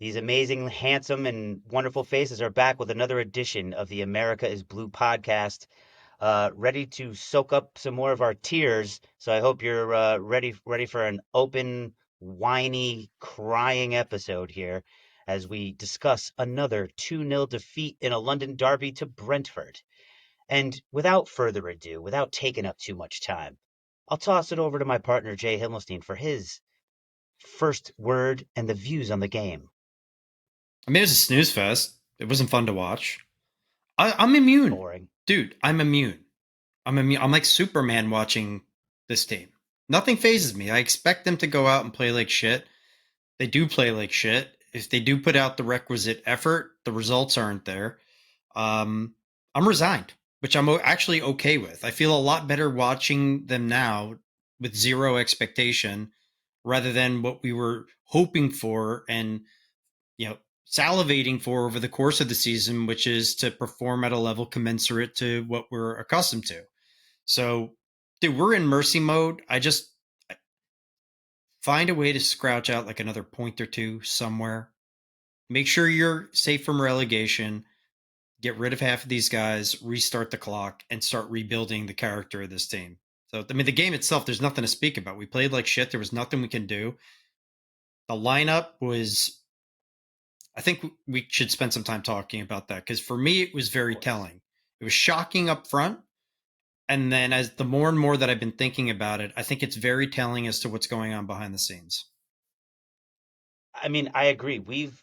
These amazing, handsome, and wonderful faces are back with another edition of the America is Blue podcast, ready to soak up some more of our tears. So I hope you're ready for an open, whiny, crying episode here as we discuss another 2-0 defeat in a London derby to Brentford. And without further ado, without taking up too much time, I'll toss it over to my partner Jay Himmelstein for his first word and the views on the game. I mean, it was a snooze fest. It wasn't fun to watch. I'm immune, Boring. dude. I'm immune. I'm immune. I'm like Superman watching this team. Nothing phases me. I expect them to go out and play like shit. They do play like shit. If they do put out the requisite effort, the results aren't there. I'm resigned, which I'm actually okay with. I feel a lot better watching them now with zero expectation rather than what we were hoping for and salivating for over the course of the season, which is to perform at a level commensurate to what we're accustomed to. So, dude, we're in mercy mode. I just find a way to scrouch out like another point or two somewhere. Make sure you're safe from relegation. Get rid of half of these guys, restart the clock, and start rebuilding the character of this team. So, I mean, the game itself, there's nothing to speak about. We played like shit. There was nothing we can do. The lineup was, I think we should spend some time talking about that because for me, it was very telling. It was shocking up front. And then as the more and more that I've been thinking about it, I think it's very telling as to what's going on behind the scenes. I mean, I agree. We've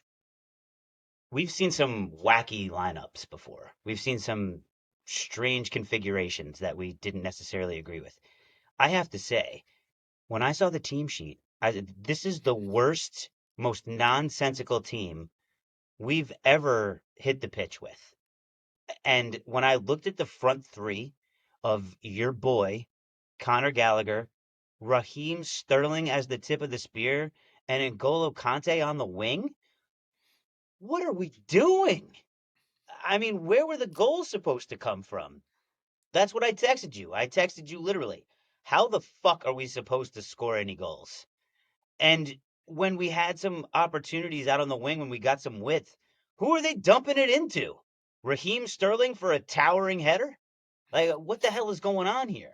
seen some wacky lineups before. We've seen some strange configurations that we didn't necessarily agree with. I have to say, when I saw the team sheet, this is the worst, most nonsensical team we've ever hit the pitch with. And when I looked at the front three of your boy, Conor Gallagher, Raheem Sterling as the tip of the spear, and N'Golo Kante on the wing, what are we doing? I mean, where were the goals supposed to come from? That's what I texted you. I texted you literally. How the fuck are we supposed to score any goals? And when we had some opportunities out on the wing, when we got some width, who are they dumping it into? Raheem Sterling for a towering header? Like, what the hell is going on here?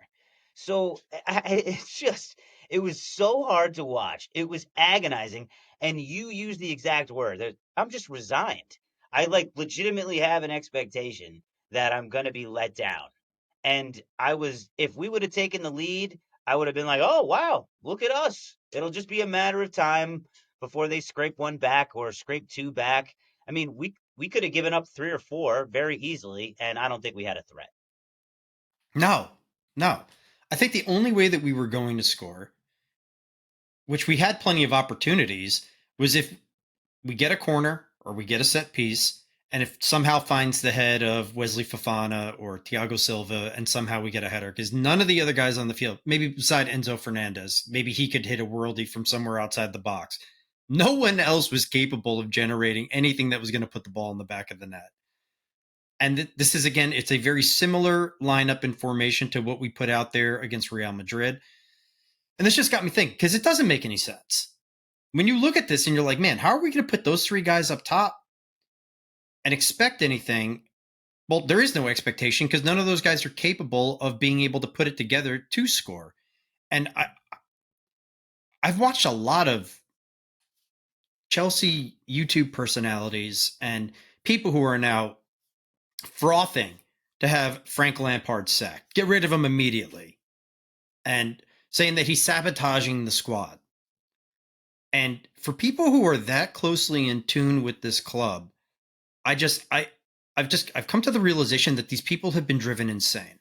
So it's just, it was so hard to watch. It was agonizing. And you used the exact word. I'm just resigned. I like legitimately have an expectation that I'm going to be let down. And if we would have taken the lead, I would have been like, oh, wow, look at us. It'll just be a matter of time before they scrape one back or scrape two back. I mean, we could have given up three or four very easily, and I don't think we had a threat. No, no. I think the only way that we were going to score, which we had plenty of opportunities, was if we get a corner or we get a set piece, and if somehow finds the head of Wesley Fofana or Thiago Silva, and somehow we get a header, because none of the other guys on the field, maybe beside Enzo Fernandez, maybe he could hit a worldie from somewhere outside the box. No one else was capable of generating anything that was going to put the ball in the back of the net. And this is, again, it's a very similar lineup and formation to what we put out there against Real Madrid. And this just got me thinking, because it doesn't make any sense. When you look at this and you're like, man, how are we going to put those three guys up top and expect anything? Well, there is no expectation because none of those guys are capable of being able to put it together to score. And I've watched a lot of Chelsea YouTube personalities and people who are now frothing to have Frank Lampard sacked, get rid of him immediately, and saying that he's sabotaging the squad. And for people who are that closely in tune with this club, I've come to the realization that these people have been driven insane.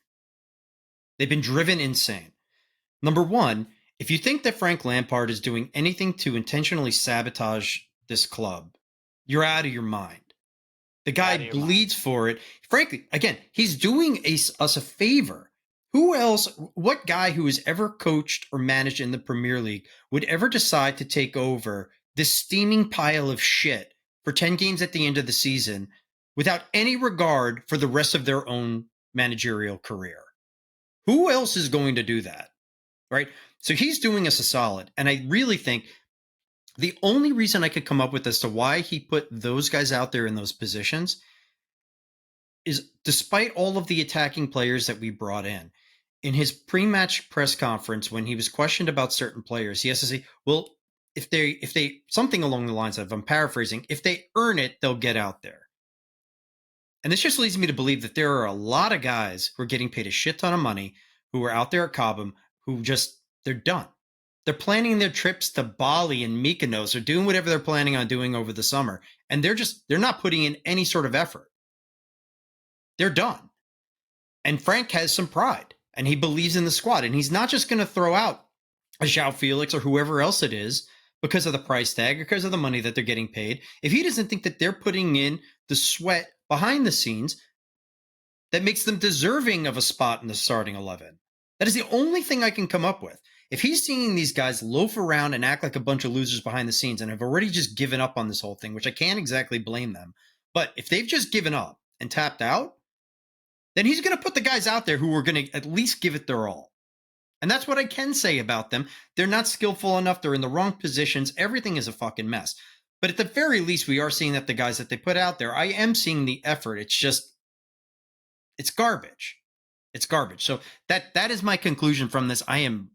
They've been driven insane. Number one, if you think that Frank Lampard is doing anything to intentionally sabotage this club, you're out of your mind. The You're out guy of your bleeds mind. for it. Frankly, again, he's doing us a favor. Who else, what guy who has ever coached or managed in the Premier League would ever decide to take over this steaming pile of shit for 10 games at the end of the season without any regard for the rest of their own managerial career? Who else is going to do that? Right? So he's doing us a solid. And I really think The only reason I could come up with as to why he put those guys out there in those positions is despite all of the attacking players that we brought in his pre-match press conference, when he was questioned about certain players, he has to say, well, if they something along the lines of, I'm paraphrasing, if they earn it, they'll get out there. And this just leads me to believe that there are a lot of guys who are getting paid a shit ton of money who are out there at Cobham who just, they're done. They're planning their trips to Bali and Mykonos or doing whatever they're planning on doing over the summer. And they're not putting in any sort of effort. They're done. And Frank has some pride and he believes in the squad. And he's not just going to throw out a João Felix or whoever else it is because of the price tag or because of the money that they're getting paid. If he doesn't think that they're putting in the sweat behind the scenes that makes them deserving of a spot in the starting 11. That is the only thing I can come up with. If he's seeing these guys loaf around and act like a bunch of losers behind the scenes and have already just given up on this whole thing, which I can't exactly blame them, but if they've just given up and tapped out, then he's going to put the guys out there who are going to at least give it their all. And that's what I can say about them. They're not skillful enough. They're in the wrong positions. Everything is a fucking mess. But at the very least, we are seeing that the guys that they put out there, I am seeing the effort. It's just, it's garbage. It's garbage. So that is my conclusion from this. I am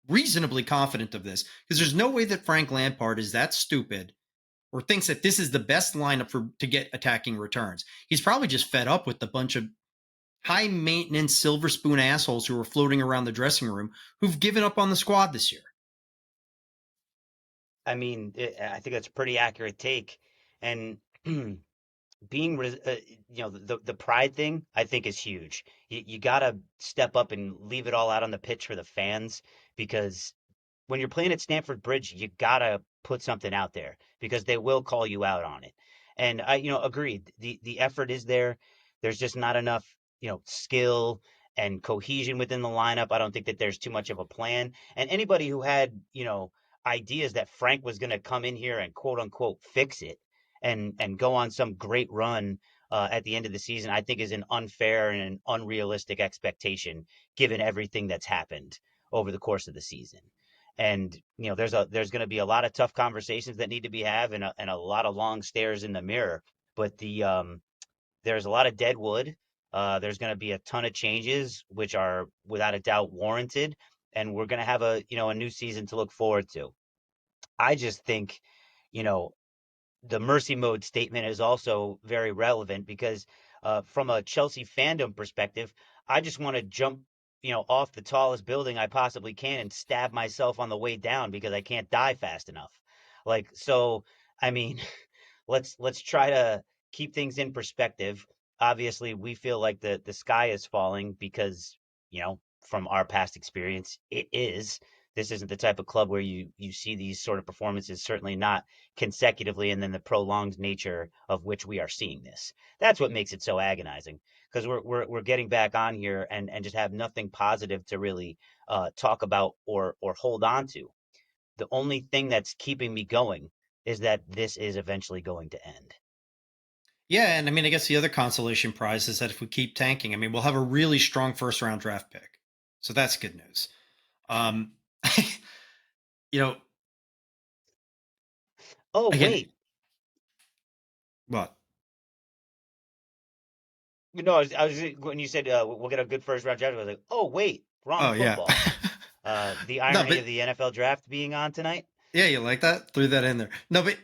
reasonably confident of this because there's no way that Frank Lampard is that stupid or thinks that this is the best lineup to get attacking returns. He's probably just fed up with the bunch of high maintenance silver spoon assholes who are floating around the dressing room who've given up on the squad this year. I mean, I think that's a pretty accurate take. And being, the pride thing, I think is huge. You got to step up and leave it all out on the pitch for the fans because when you're playing at Stamford Bridge, you got to put something out there because they will call you out on it. And agreed. The effort is there. There's just not enough, skill and cohesion within the lineup. I don't think that there's too much of a plan. And anybody who had, ideas that Frank was going to come in here and quote unquote fix it and go on some great run at the end of the season, I think is an unfair and an unrealistic expectation given everything that's happened over the course of the season. And there's going to be a lot of tough conversations that need to be had and a lot of long stares in the mirror. But there's a lot of dead wood. There's going to be a ton of changes, which are without a doubt warranted, and we're going to have a new season to look forward to. I just think, you know, the mercy mode statement is also very relevant because from a Chelsea fandom perspective, I just want to jump, off the tallest building I possibly can and stab myself on the way down because I can't die fast enough. Like, so, I mean, let's try to keep things in perspective. Obviously, we feel like the sky is falling because, from our past experience, it is. This isn't the type of club where you see these sort of performances, certainly not consecutively, and then the prolonged nature of which we are seeing this. That's what makes it so agonizing because we're getting back on here and just have nothing positive to really talk about or hold on to. The only thing that's keeping me going is that this is eventually going to end. Yeah, and I mean, I guess the other consolation prize is that if we keep tanking, I mean, we'll have a really strong first round draft pick. So that's good news. Um, you know, Oh, again, wait. what? No, I was when you said we'll get a good first round draft. I was like, oh wait, wrong Oh yeah. football. The No, irony but of the NFL draft being on tonight. yeah, you like that? Threw that in there. No, but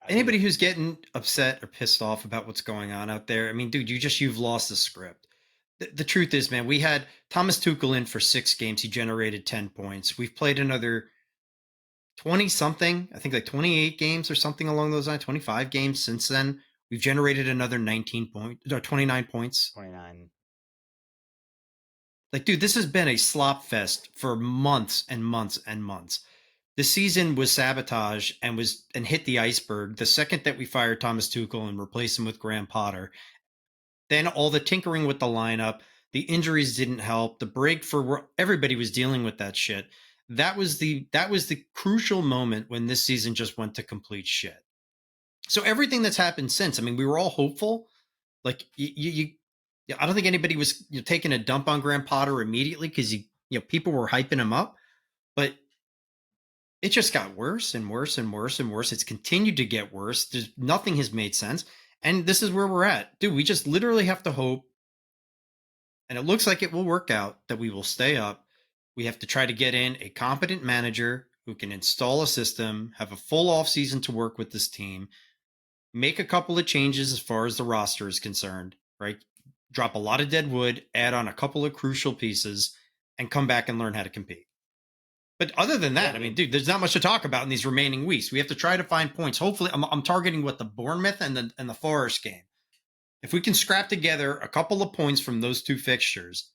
I anybody mean, who's getting upset or pissed off about what's going on out there, I mean, dude, you've lost the script. The truth is, man, we had Thomas Tuchel in for 6 games. He generated 10 points. We've played another 20 something, I think like 28 games or something along those lines, 25 games since then. We've generated another 29 points. 29. Like, dude, this has been a slop fest for months and months and months. The season was sabotage and hit the iceberg the second that we fired Thomas Tuchel and replaced him with Graham Potter. Then all the tinkering with the lineup, the injuries didn't help. The break for everybody was dealing with that shit. That was the crucial moment when this season just went to complete shit. So everything that's happened since, I mean, we were all hopeful. Like I don't think anybody was taking a dump on Graham Potter immediately because people were hyping him up. But it just got worse and worse and worse and worse. It's continued to get worse. Nothing has made sense. And this is where we're at. Dude, we just literally have to hope, and it looks like it will work out, that we will stay up. We have to try to get in a competent manager who can install a system, have a full off season to work with this team, make a couple of changes as far as the roster is concerned, right? Drop a lot of dead wood, add on a couple of crucial pieces, and come back and learn how to compete. But other than Yeah, that, I I mean, mean, dude, there's not much to talk about in these remaining weeks. We have to try to find points. Hopefully, I'm targeting what the Bournemouth and the Forest game. If we can scrap together a couple of points from those two fixtures,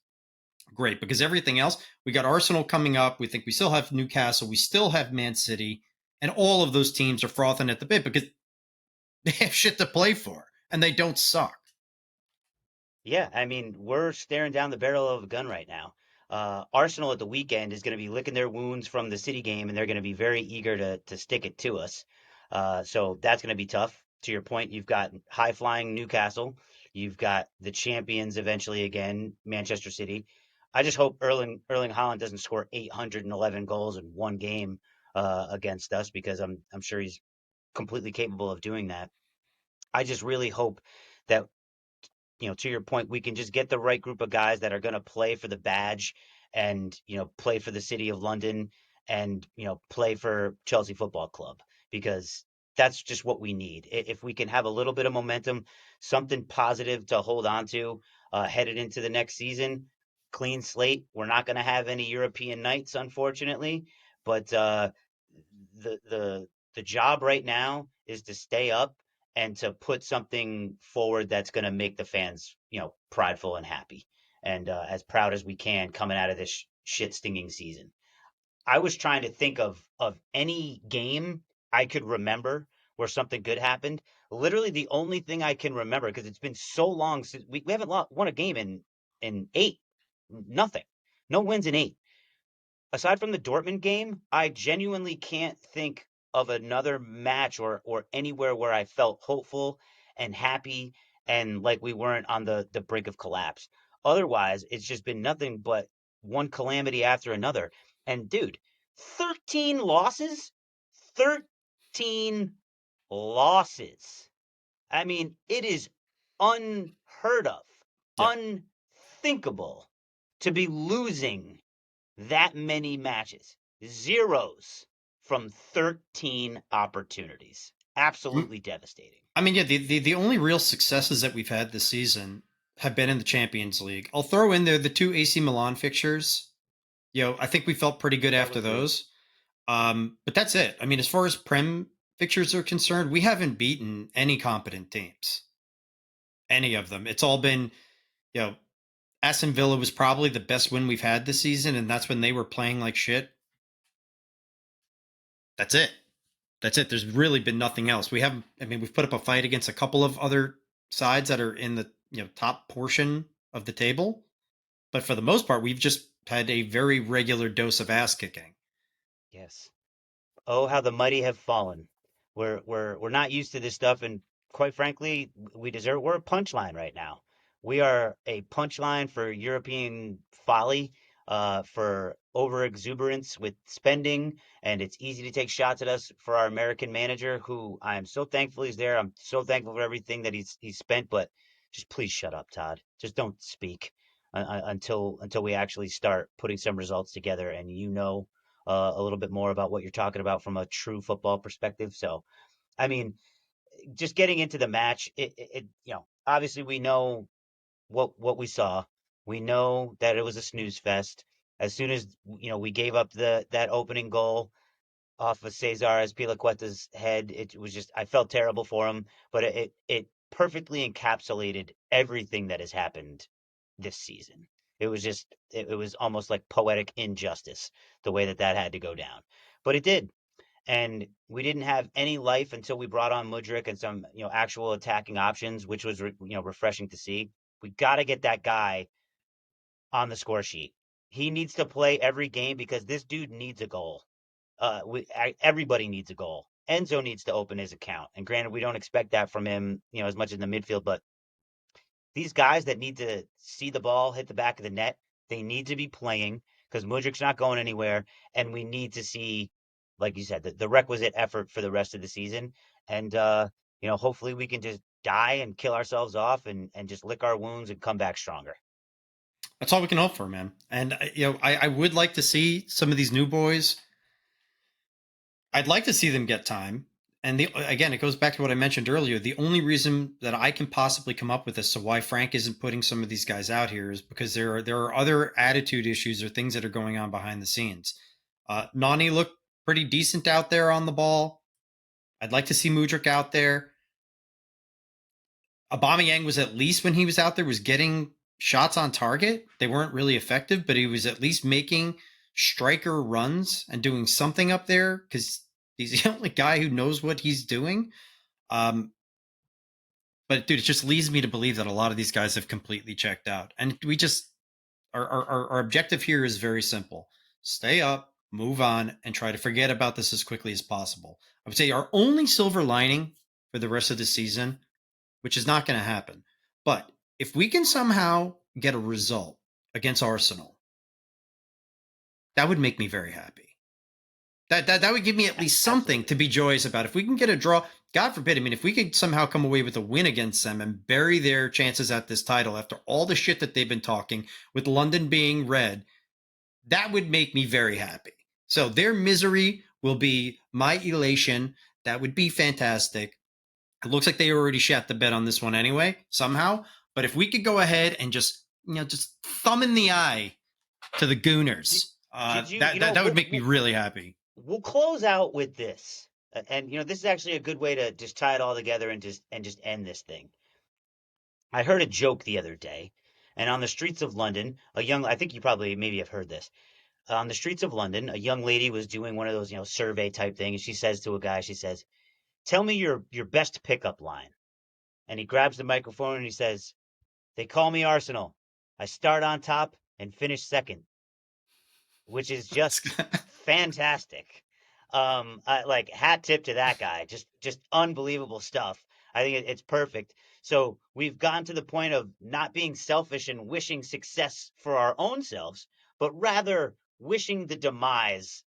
great. Because everything else, we got Arsenal coming up. We think we still have Newcastle. We still have Man City, and all of those teams are frothing at the bit because they have shit to play for and they don't suck. yeah, I mean, we're staring down the barrel of a gun right now. Arsenal at the weekend is going to be licking their wounds from the City game, and they're going to be very eager to stick it to us. So that's going to be tough. To your point, you've got high flying Newcastle, you've got the champions eventually again, Manchester City. I just hope Erling Haaland doesn't score 811 goals in one game against us because I'm sure he's completely capable of doing that. I just really hope that to your point, we can just get the right group of guys that are going to play for the badge and, play for the city of London and, play for Chelsea Football Club because that's just what we need. If we can have a little bit of momentum, something positive to hold on to headed into the next season, clean slate. We're not going to have any European nights, unfortunately, but the job right now is to stay up and to put something forward that's going to make the fans, prideful and happy and as proud as we can coming out of this shit stinging season. I was trying to think of any game I could remember where something good happened. Literally the only thing I can remember because it's been so long since we haven't won a game in eight. Nothing. No wins in eight aside from the Dortmund game, I genuinely can't think of another match or anywhere where I felt hopeful and happy and like we weren't on the brink of collapse. Otherwise, it's just been nothing but one calamity after another. And dude, 13 losses? 13 losses. I mean, it is unheard of, Yeah. unthinkable to be losing that many matches. Zeros from 13 opportunities. Absolutely devastating. I mean, yeah, the only real successes that we've had this season have been in the Champions League. I'll throw in there the two AC Milan fixtures. I think we felt pretty good That after was good. those. But that's it. I mean, as far as Prem fixtures are concerned, we haven't beaten any competent teams. Any of them. It's all been, you know, Aston Villa was probably the best win we've had this season, and that's when they were playing like shit. That's it. That's it. There's really been nothing else. We haven't. I mean, we've put up a fight against a couple of other sides that are in the top portion of the table, but for the most part, we've just had a very regular dose of ass kicking. Yes. Oh, how the mighty have fallen. We're not used to this stuff, and quite frankly, we deserve. We're a punchline right now. We are a punchline for European folly, for over exuberance with spending, and it's easy to take shots at us for our American manager, who I am so thankful he's there. I'm so thankful for everything that he's spent, but just please shut up, Todd. Just don't speak until we actually start putting some results together, and a little bit more about what you're talking about from a true football perspective. So, I mean, just getting into the match, obviously we know what we saw. We know that it was a snooze fest. As soon as we gave up that opening goal off of Cesar Azpilicueta's head, it was just I felt terrible for him, but it perfectly encapsulated everything that has happened this season. It was almost like poetic injustice the way that had to go down. But it did. And we didn't have any life until we brought on Mudrick and some, actual attacking options, which was, refreshing to see. We got to get that guy on the score sheet. He needs to play every game because this dude needs a goal. Everybody needs a goal. Enzo needs to open his account. And granted, we don't expect that from him, as much in the midfield, but these guys that need to see the ball hit the back of the net, they need to be playing because Mudrik's not going anywhere, and we need to see. like you said, the requisite effort for the rest of the season. And hopefully we can just die and kill ourselves off and just lick our wounds and come back stronger. That's all we can hope for, man. And I would like to see some of these new boys. I'd like to see them get time. And again, it goes back to what I mentioned earlier. The only reason that I can possibly come up with as to why Frank isn't putting some of these guys out here is because there are other attitude issues or things that are going on behind the scenes. Nani looked pretty decent out there on the ball. I'd like to see Mudryk out there. Aubameyang was, at least when he was out there, was getting shots on target. They weren't really effective, but he was at least making striker runs and doing something up there because he's the only guy who knows what he's doing. But dude, it just leads me to believe that a lot of these guys have completely checked out. And we just our objective here is very simple. Stay up, move on, and try to forget about this as quickly as possible. I would say our only silver lining for the rest of the season, which is not going to happen, but if we can somehow get a result against Arsenal, that would make me very happy. That would give me at least something Absolutely. to be joyous about. If we can get a draw, God forbid, I mean, if we could somehow come away with a win against them and bury their chances at this title after all the shit that they've been talking, with London being red, that would make me very happy. So their misery will be my elation. That would be fantastic. It looks like they already shat the bed on this one anyway, somehow. But if we could go ahead and just thumb in the eye to the Did, Gooners, did you, that would make me really happy. we'll close out with this. And this is actually a good way to just tie it all together and just end this thing. I heard a joke the other day, and on the streets of London, I think you probably maybe have heard this. On the streets of London, a young lady was doing one of those, survey type thing, and she says to a guy, she says, "Tell me your best pickup line." And he grabs the microphone and he says, "They call me Arsenal. I start on top and finish second," which is just fantastic. Like hat tip to that guy. Just unbelievable stuff. I think it's perfect. So we've gotten to the point of not being selfish and wishing success for our own selves, but rather wishing the demise,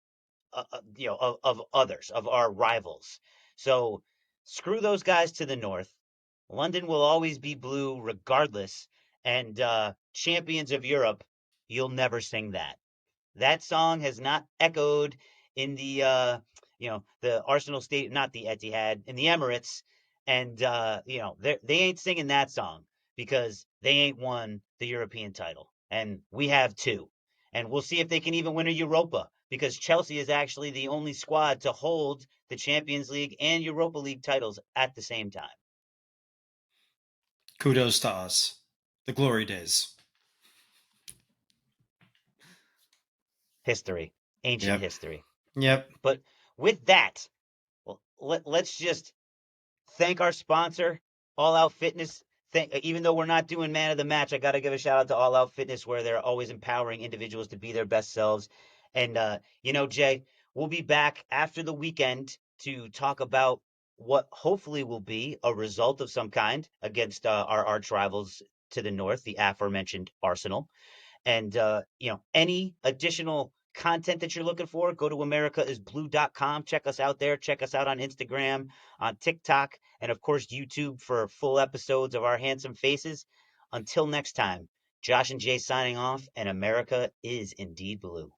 of others, of our rivals. So screw those guys to the north. London will always be blue regardless. And champions of Europe, you'll never sing that. That song has not echoed in the Arsenal state, not the Etihad, in the Emirates, and they ain't singing that song because they ain't won the European title, and we have two, and we'll see if they can even win a Europa because Chelsea is actually the only squad to hold the Champions League and Europa League titles at the same time. Kudos to us. The glory days. History, ancient Yep. history. Yep. But with that, well, let's just thank our sponsor, All Out Fitness. Even though we're not doing man of the match, I got to give a shout out to All Out Fitness, where they're always empowering individuals to be their best selves. And Jay, we'll be back after the weekend to talk about what hopefully will be a result of some kind against our arch rivals to the north, the aforementioned Arsenal. And any additional content that you're looking for, go to americaisblue.com. Check us out there. Check us out on Instagram, on TikTok, and of course YouTube for full episodes of our handsome faces. Until next time, Josh and Jay signing off, and America is indeed blue.